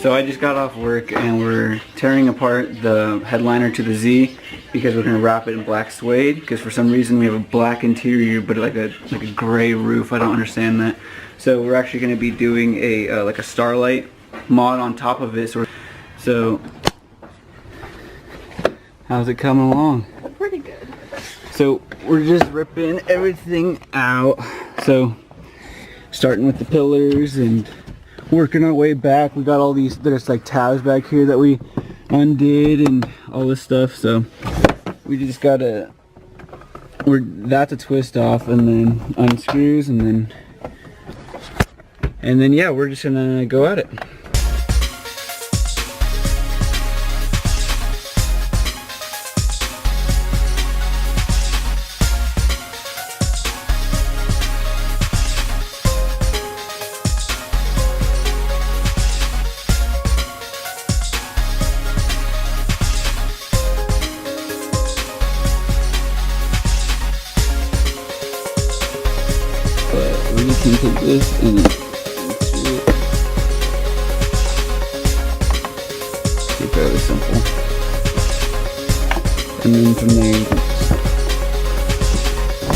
So I just got off work and we're tearing apart the headliner to the Z because we're gonna wrap it in black suede, because for some reason we have a black interior but like a gray roof. I don't understand that. So we're actually gonna be doing a like a starlight mod on top of it. So how's it coming along? Pretty good. So we're just ripping everything out. So starting with the pillars and working our way back. We got all these, there's like tabs back here that we undid and all this stuff. So we just gotta, that's a twist off and then unscrews and then yeah, we're just gonna go at it. We just can take this and screw it. It's fairly simple. And then from there you can just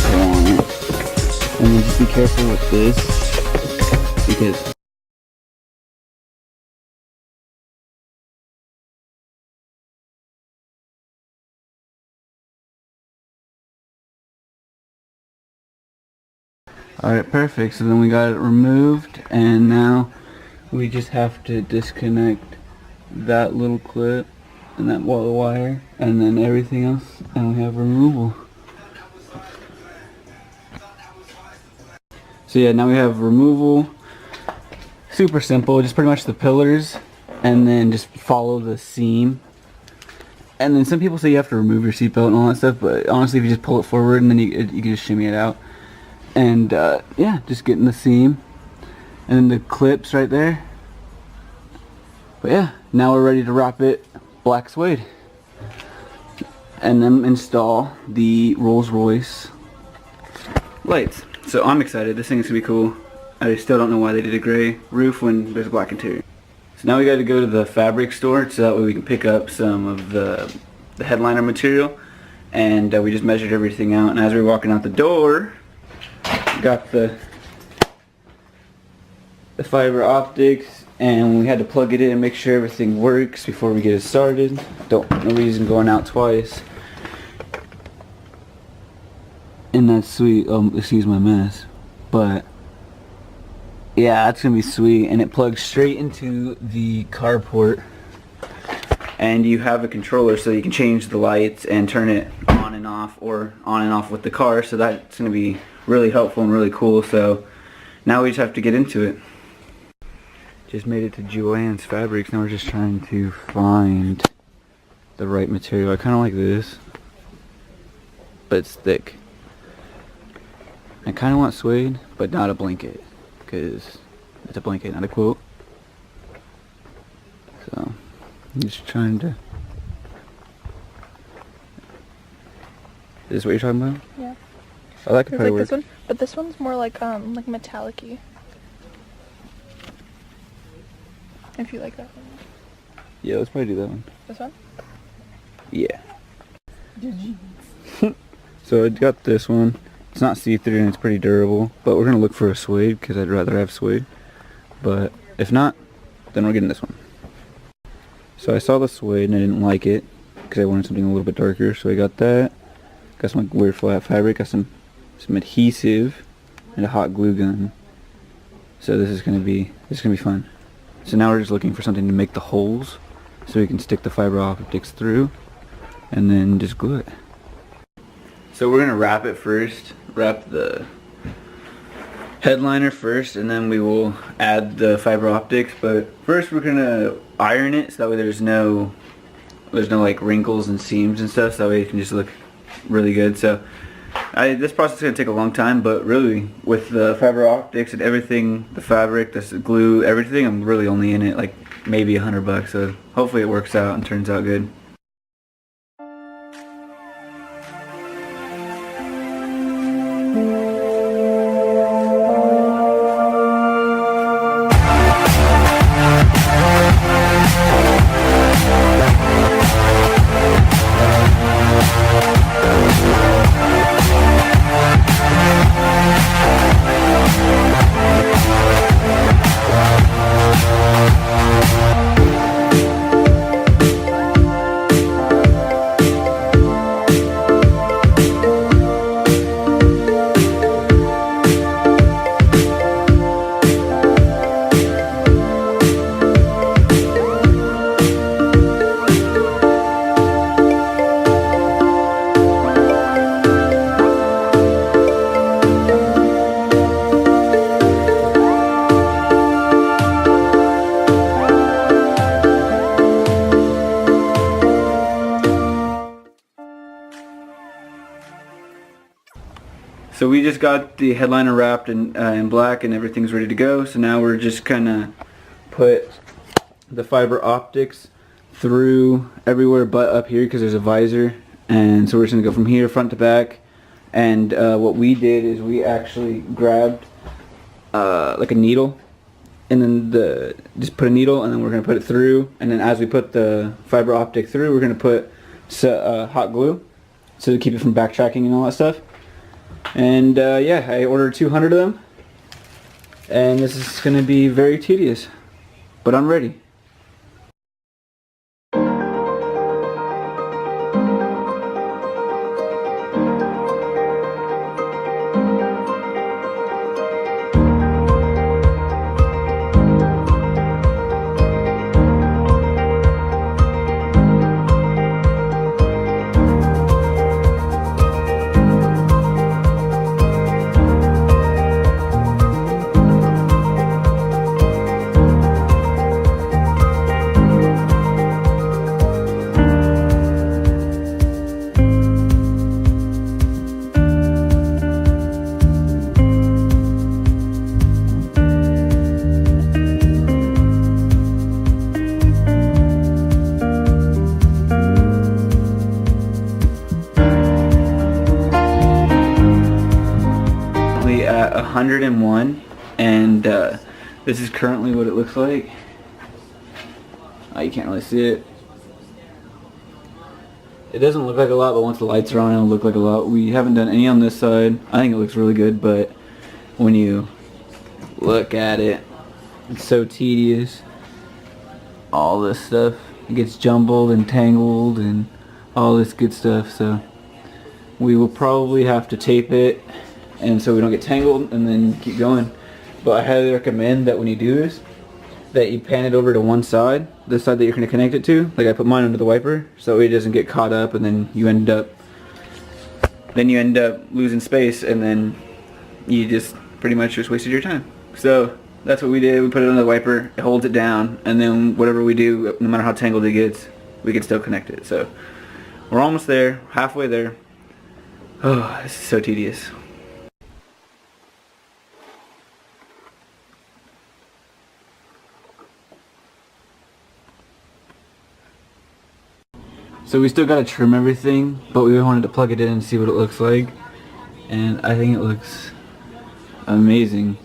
pull on it. And then just be careful with this because alright, perfect. So then we got it removed and now we just have to disconnect that little clip and that wire and then everything else and we have removal. So yeah, now we have removal. Super simple, just pretty much the pillars and then just follow the seam. And then some people say you have to remove your seatbelt and all that stuff, but honestly if you just pull it forward and then you can just shimmy it out. And yeah, just getting the seam and then the clips right there. But yeah, now we're ready to wrap it black suede and then install the Rolls-Royce lights. So I'm excited. This thing is gonna be cool. I still don't know why they did a gray roof when there's a black interior. So now we got to go to the fabric store so that way we can pick up some of the headliner material. And we just measured everything out, and as we were walking out the door, got the fiber optics, and we had to plug it in and make sure everything works before we get it started. No reason going out twice. And that's sweet. Excuse my mess, but yeah, that's gonna be sweet. And it plugs straight into the carport, and you have a controller so you can change the lights and turn it on and off, or on and off with the car. So that's gonna be really helpful and really cool. So now we just have to get into it. Just made it to Joann's Fabrics. Now we're just trying to find the right material. I kind of like this, but it's thick. I kind of want suede, but not a blanket, because it's a blanket, not a quilt. So I'm just trying to. Is this what you're talking about? Yeah. I like it. Like this one, but this one's more like metallic-y. If you like that one. Yeah, let's probably do that one. This one? Yeah. So I got this one. It's not see-through and it's pretty durable, but we're gonna look for a suede because I'd rather have suede. But if not, then we're getting this one. So I saw the suede and I didn't like it because I wanted something a little bit darker. So I got that. Got some like weird flat fabric. Got some adhesive and a hot glue gun. So this is gonna be fun. So now we're just looking for something to make the holes so we can stick the fiber optics through and then just glue it. So we're gonna wrap it first, wrap the headliner first, and then we will add the fiber optics. But first we're gonna iron it so that way there's no like wrinkles and seams and stuff, so that way it can just look really good. So this process is gonna take a long time, but really with the fiber optics and everything, the fabric, the glue, everything, I'm really only in it like maybe $100. So hopefully it works out and turns out good. So we just got the headliner wrapped in black and everything's ready to go. So now we're just gonna put the fiber optics through everywhere but up here because there's a visor. And so we're just gonna go from here front to back. And what we did is we actually grabbed like a needle, and then just put a needle, and then we're gonna put it through. And then as we put the fiber optic through, we're gonna put hot glue, so to keep it from backtracking and all that stuff. And yeah, I ordered 200 of them, and this is gonna be very tedious, but I'm ready. At 101, and this is currently what it looks like. You can't really see it. It doesn't look like a lot, but once the lights are on, it'll look like a lot. We haven't done any on this side. I think it looks really good, but when you look at it, it's so tedious. All this stuff, it gets jumbled and tangled and all this good stuff, so we will probably have to tape it, and so we don't get tangled, and then keep going. But I highly recommend that when you do this, that you pan it over to one side, the side that you're going to connect it to. Like I put mine under the wiper, so it doesn't get caught up, and then you end up losing space, and then you just pretty much just wasted your time. So that's what we did. We put it under the wiper, it holds it down, and then whatever we do, no matter how tangled it gets, we can still connect it. So we're almost there, halfway there. Oh, this is so tedious. So we still gotta trim everything, but we wanted to plug it in and see what it looks like. And I think it looks amazing.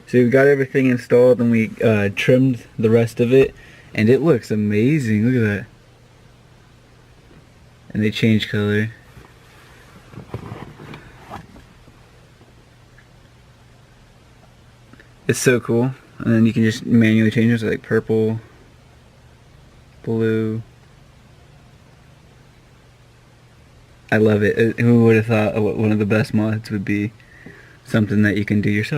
So we've got everything installed, and we trimmed the rest of it, and it looks amazing. Look at that. And they change color. It's so cool. And then you can just manually change it to like purple, blue. I love it. Who would have thought one of the best mods would be something that you can do yourself?